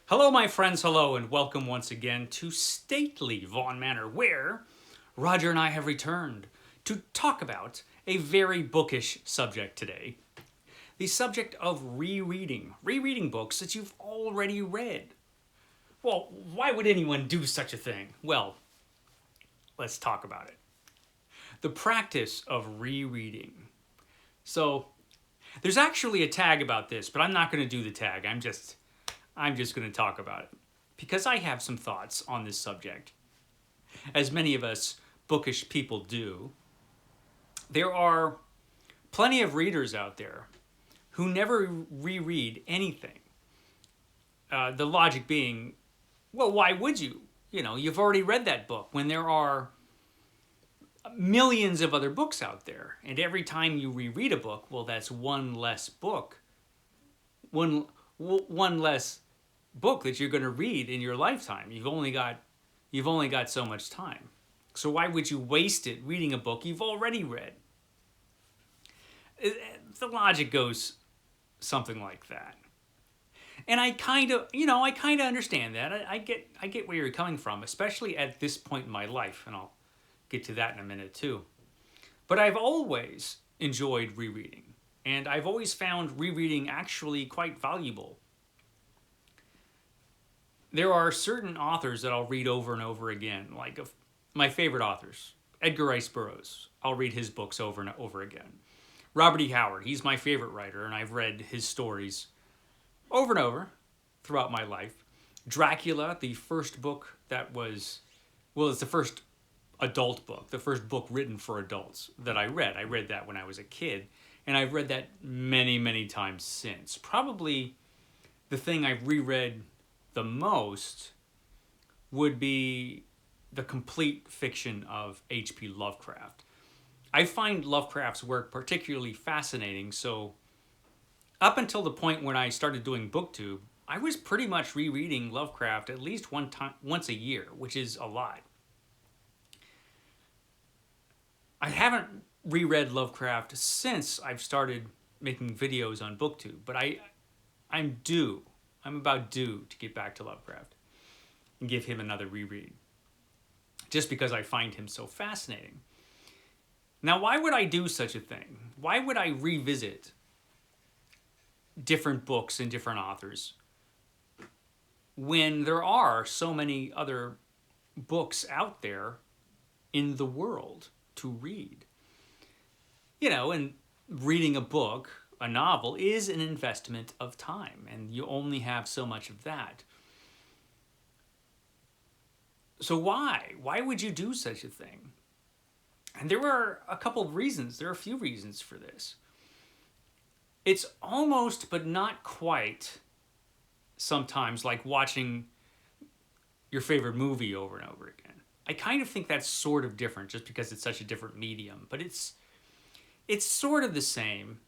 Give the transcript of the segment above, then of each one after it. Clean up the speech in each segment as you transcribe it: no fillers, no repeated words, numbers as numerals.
Hello, my friends, hello, and welcome once again to stately Vaughan Manor, where Roger and I have returned to talk about a very bookish subject today. The subject of rereading. Rereading books that you've already read. Well, why would anyone do such a thing? Well, let's talk about it. The practice of rereading. So, there's actually a tag about this, but I'm not going to do the tag. I'm just going to talk about it because I have some thoughts on this subject. As many of us bookish people do, there are plenty of readers out there who never reread anything. The logic being, well, why would you? You've already read that book when there are millions of other books out there. And every time you reread a book, well, that's one less book. One less book that you're going to read in your lifetime. You've only got so much time. So why would you waste it reading a book you've already read? The logic goes something like that. And I kind of understand that. I get where you're coming from, especially at this point in my life, and I'll get to that in a minute too. But I've always enjoyed rereading, and I've always found rereading actually quite valuable. There are certain authors that I'll read over and over again, like my favorite authors. Edgar Rice Burroughs. I'll read his books over and over again. Robert E. Howard, he's my favorite writer, and I've read his stories over and over throughout my life. Dracula, the first book it's the first adult book, the first book written for adults that I read. I read that when I was a kid, and I've read that many, many times since. Probably the thing I've reread the most would be the complete fiction of H.P. Lovecraft. I find Lovecraft's work particularly fascinating, so up until the point when I started doing BookTube, I was pretty much rereading Lovecraft at least once a year, which is a lot. I haven't reread Lovecraft since I've started making videos on BookTube, but I'm due. I'm about due to get back to Lovecraft and give him another reread, just because I find him so fascinating. Now, why would I do such a thing? Why would I revisit different books and different authors when there are so many other books out there in the world to read? And reading a book, a novel, is an investment of time, and you only have so much of that. So why? Why would you do such a thing? And there are a couple of reasons. There are a few reasons for this. It's almost, but not quite, sometimes like watching your favorite movie over and over again. I kind of think that's sort of different just because it's such a different medium, but it's sort of the same.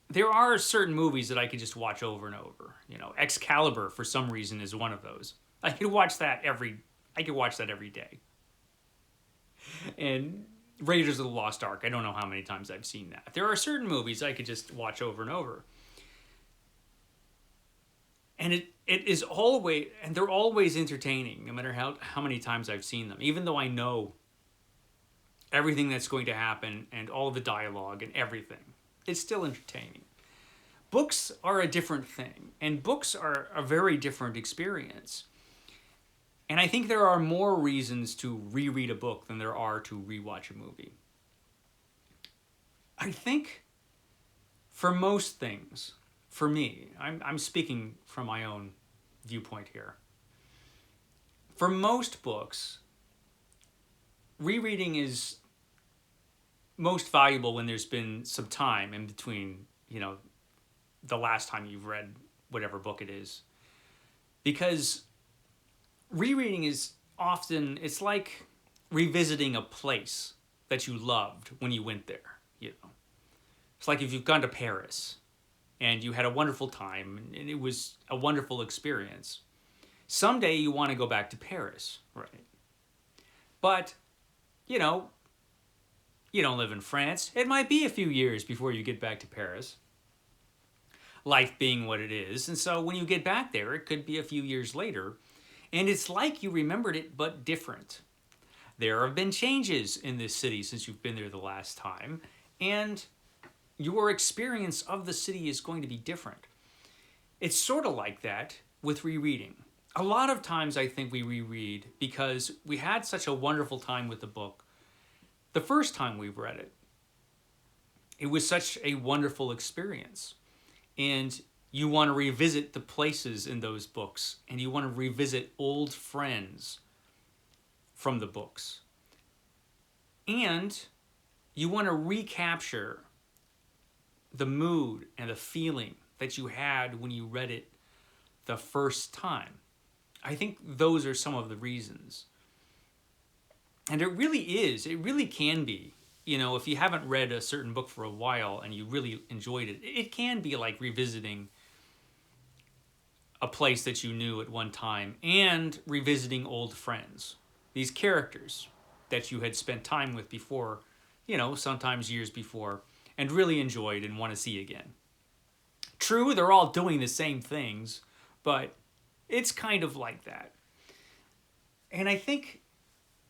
There are certain movies that I could just watch over and over. Excalibur, for some reason, is one of those. I could watch that every day. And Raiders of the Lost Ark, I don't know how many times I've seen that. There are certain movies I could just watch over and over. And it is always, and they're always entertaining, no matter how many times I've seen them. Even though I know everything that's going to happen and all the dialogue and everything, it's still entertaining. Books are a different thing, and books are a very different experience. And I think there are more reasons to reread a book than there are to rewatch a movie. I think for most things, for me, I'm speaking from my own viewpoint here. For most books, rereading is most valuable when there's been some time in between, the last time you've read whatever book it is. Because rereading is often, it's like revisiting a place that you loved when you went there. It's like if you've gone to Paris and you had a wonderful time and it was a wonderful experience. Someday you want to go back to Paris, right? But, you don't live in France. It might be a few years before you get back to Paris. life being what it is. And so when you get back there, it could be a few years later, and it's like you remembered it, but different. There have been changes in this city since you've been there the last time, and your experience of the city is going to be different. It's sort of like that with rereading. A lot of times I think we reread because we had such a wonderful time with the book the first time we read it. It was such a wonderful experience. And you want to revisit the places in those books, and you want to revisit old friends from the books. And you want to recapture the mood and the feeling that you had when you read it the first time. I think those are some of the reasons. And it really can be, if you haven't read a certain book for a while and you really enjoyed it, it can be like revisiting a place that you knew at one time and revisiting old friends. These characters that you had spent time with before, sometimes years before, and really enjoyed and want to see again. True, they're all doing the same things, but it's kind of like that. And I think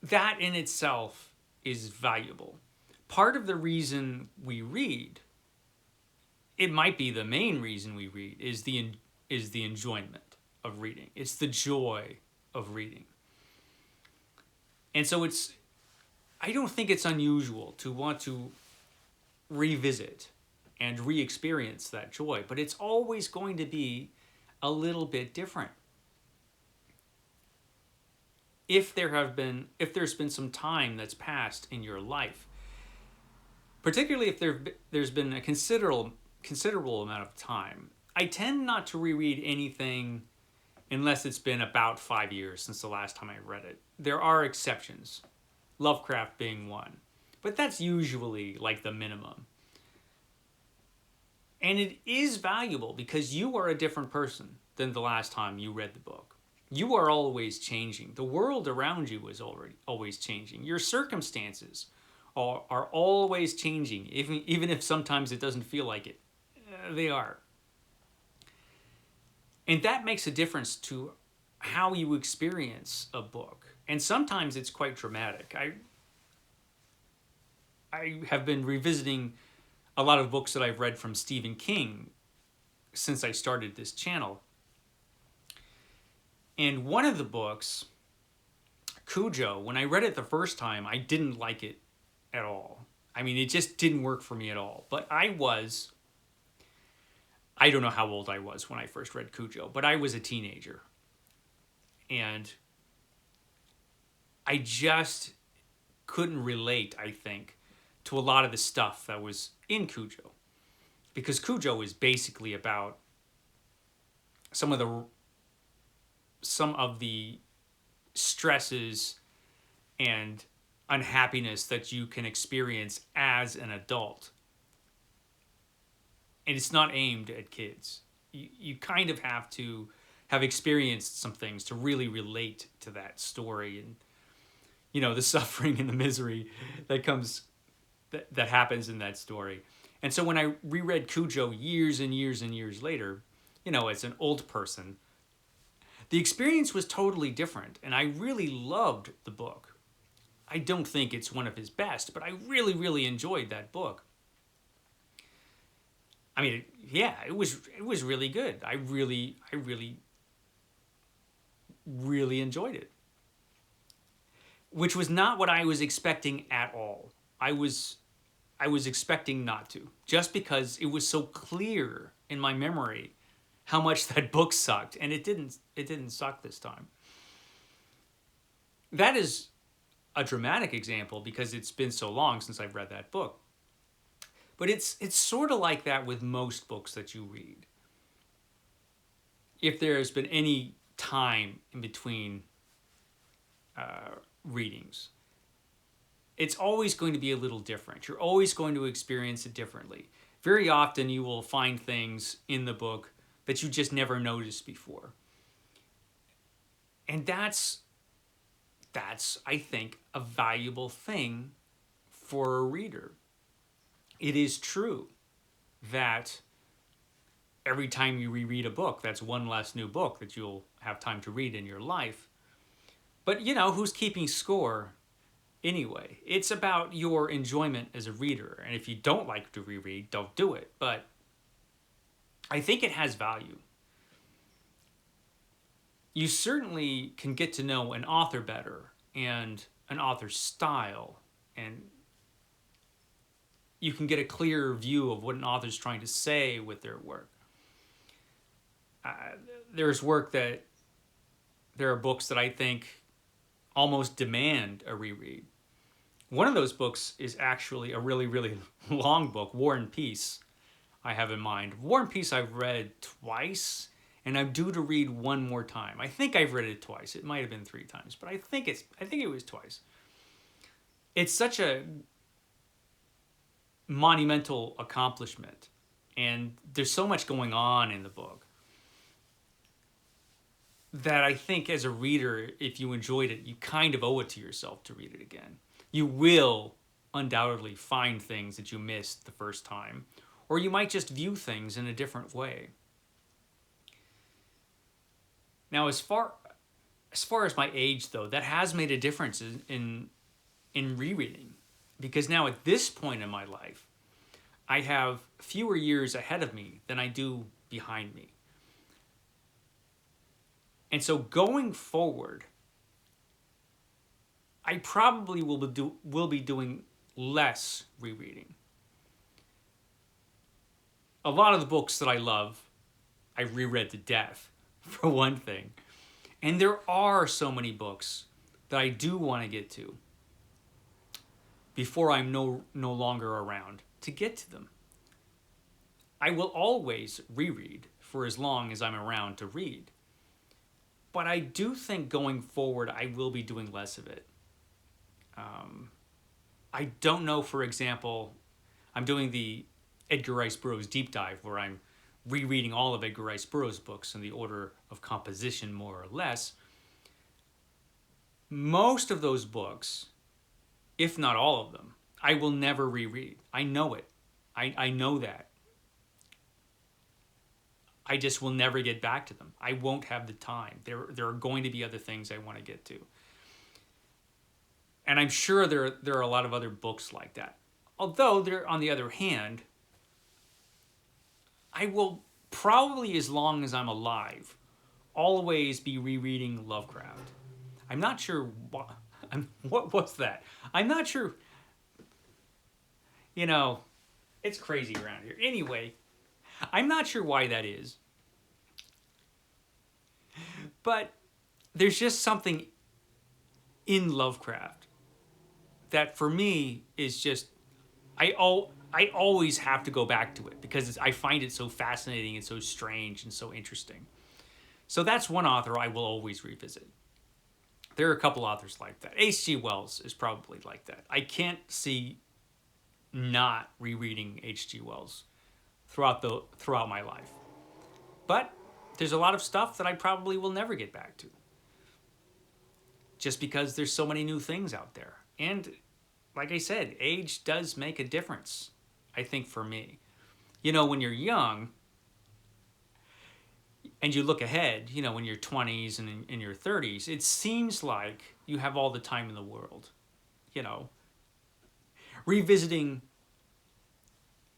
that in itself is valuable. Part of the reason we read, it might be the main reason we read, is the enjoyment of reading. It's the joy of reading. And so I don't think it's unusual to want to revisit and re-experience that joy, but it's always going to be a little bit different. If there's been some time that's passed in your life, particularly if there's been a considerable amount of time, I tend not to reread anything unless it's been about 5 years since the last time I read it. There are exceptions, Lovecraft being one, but that's usually like the minimum. And it is valuable because you are a different person than the last time you read the book. You are always changing. The world around you is always changing. Your circumstances are always changing, even if sometimes it doesn't feel like it. They are. And that makes a difference to how you experience a book. And sometimes it's quite dramatic. I have been revisiting a lot of books that I've read from Stephen King since I started this channel. And one of the books, Cujo, when I read it the first time, I didn't like it at all. I mean, it just didn't work for me at all. But I don't know how old I was when I first read Cujo, but I was a teenager. And I just couldn't relate, I think, to a lot of the stuff that was in Cujo. Because Cujo is basically about some of the stresses and unhappiness that you can experience as an adult. And it's not aimed at kids. You kind of have to have experienced some things to really relate to that story and, the suffering and the misery that happens in that story. And so when I reread Cujo years and years and years later, as an old person, the experience was totally different, and I really loved the book. I don't think it's one of his best, but I really, really enjoyed that book. I mean, it was really good. I really enjoyed it. Which was not what I was expecting at all. I was expecting not to, just because it was so clear in my memory how much that book sucked, and it didn't suck this time. That is a dramatic example because it's been so long since I've read that book. But it's sort of like that with most books that you read. If there's been any time in between readings, it's always going to be a little different. You're always going to experience it differently. Very often you will find things in the book that you just never noticed before. And that's I think, a valuable thing for a reader. It is true that every time you reread a book, that's one less new book that you'll have time to read in your life. But you know, who's keeping score anyway? It's about your enjoyment as a reader. And if you don't like to reread, don't do it. But I think it has value. You certainly can get to know an author better and an author's style, and you can get a clearer view of what an author's trying to say with their work. There's work that there are books that I think almost demand a reread. One of those books is actually a really, really long book, War and Peace, I have in mind. War and Peace I've read twice, and I'm due to read one more time. I think I've read it twice. It might have been 3 times, but I think it was twice. It's such a monumental accomplishment, and there's so much going on in the book that I think as a reader, if you enjoyed it, you kind of owe it to yourself to read it again. You will undoubtedly find things that you missed the first time, or you might just view things in a different way. Now, as far as my age, though, that has made a difference in rereading, because now at this point in my life, I have fewer years ahead of me than I do behind me. And so going forward, I probably will be doing less rereading. A lot of the books that I love, I reread to death, for one thing. And there are so many books that I do want to get to before I'm no longer around to get to them. I will always reread for as long as I'm around to read. But I do think going forward, I will be doing less of it. I don't know, for example, I'm doing the Edgar Rice Burroughs deep dive where I'm rereading all of Edgar Rice Burroughs' books in the order of composition, more or less. Most of those books, if not all of them, I will never reread. I know it. I know that. I just will never get back to them. I won't have the time. There are going to be other things I want to get to. And I'm sure there are a lot of other books like that. Although, there, on the other hand, I will probably, as long as I'm alive, always be rereading Lovecraft. I'm not sure what was that? I'm not sure. You know, it's crazy around here. Anyway, I'm not sure why that is. But there's just something in Lovecraft that for me is just, I always have to go back to it because I find it so fascinating and so strange and so interesting. So that's one author I will always revisit. There are a couple authors like that. H.G. Wells is probably like that. I can't see not rereading H.G. Wells throughout my life. But there's a lot of stuff that I probably will never get back to. Just because there's so many new things out there. And like I said, age does make a difference, I think, for me. You know, when you're young and you look ahead, you know, in your 20s and in your 30s, it seems like you have all the time in the world. You know, revisiting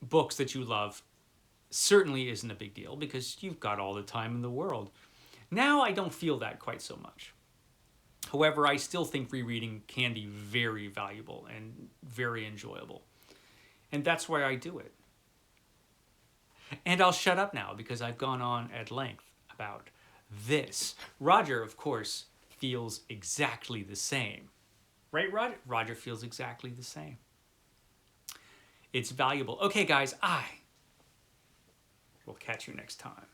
books that you love certainly isn't a big deal because you've got all the time in the world. Now I don't feel that quite so much. However, I still think rereading can be very valuable and very enjoyable. And that's why I do it. And I'll shut up now because I've gone on at length about this. Roger, of course, feels exactly the same. Right, Roger? Roger feels exactly the same. It's valuable. Okay, guys, I will catch you next time.